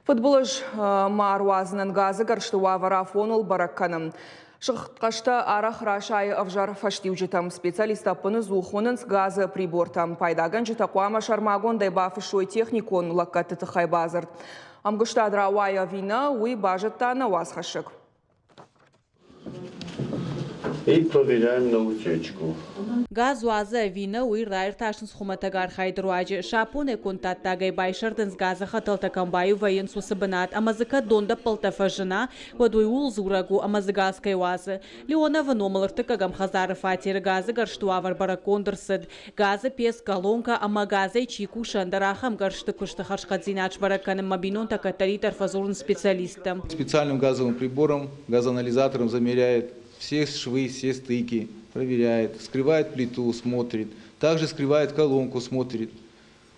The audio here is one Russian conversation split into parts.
Футболыш маруазынан газы гарштуа варафон ол баракканым. Шыққашта арах рашай авжар фаштив житам специалиста пыны зухонынс газы прибортам пайдаган житақуама шармагон дайбафы шой техникон лаккаты тыхай базард. Амгыштад рауая вина уй бажеттана уазхашык. И проверяем на утечку. Газ уаза вина уй райр ташын схуматагар хайдруаджи шапуне кунтаттагай байшардынс газы хаталта камбаю вайын сусыбынат амазыка донда пылтафажына вадуй улзурагу амазыгазкай уазы. Леона ваномалыртыка гамхазары фатиры газы гарштуавар баракондырсыд. Газы пес колонка ама газы чику шандарахам гаршты кушты харшкадзинач бараканым мабинон такатари тарфазурн специалиста. Специальным газовым прибором, газоанализатором замеряет все швы, все стыки, проверяет, скрывает плиту, смотрит, также скрывает колонку, смотрит,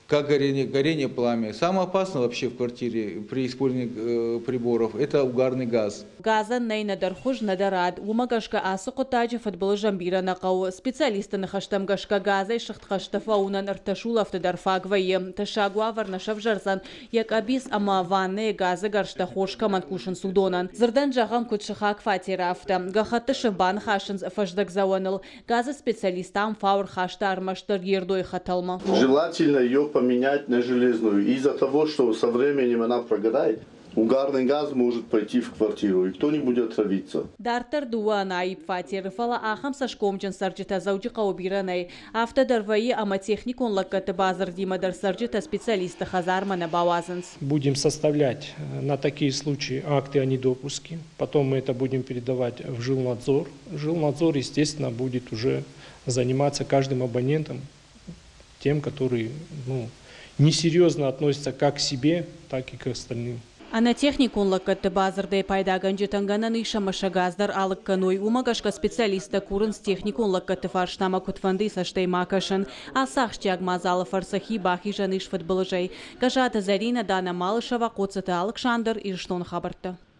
как горение пламя. Самое опасное вообще в квартире при использовании приборов – это угарный газ. Газа нейнадархуж надарад, умагашка асукотаджи футбол жамбира накау. Специалисты нахаштам гашка газа и шахтхаштафа унан арташулав тадарфагваем. Ташагуа варнашав жарзан, як абис ама ванне газа гарштахошка манкушин судонан. Зардан жагам кутшахак фатирафта. Гахатты шимбан хашинз фаждаг заванил. Газа специалистам фаур хашта армаштар ердой хаталма. Желательно ее поменять на железную. Из-за того, что со временем она прогорает, угарный газ может пойти в квартиру, и кто не будет отравиться. Дартар дуа наиб фатир фала ахам сашкомчен сарджита зауджи каубиранай. Автодарваи ама техникон лаккаты базар димадар сарджита специалиста хазарма на бауазанс. Будем составлять на такие случаи акты о недопуске. Потом мы это будем передавать в жилнадзор. Жилнадзор, естественно, будет уже заниматься каждым абонентом, тем, которые несерьезно относятся как к себе, так и к остальным. А на техникун лаккаты базардай пайдаган житангана ныша машагаздар алыкканой умагашка специалиста курынс техникун лаккаты фарштама кутфанды саштай макашын. А сахчаг мазалы фарсахи бахи жаныш футболыжай. Кажата Зарина Дана Малышева, Коцата Александр, Ирштон Хабарта.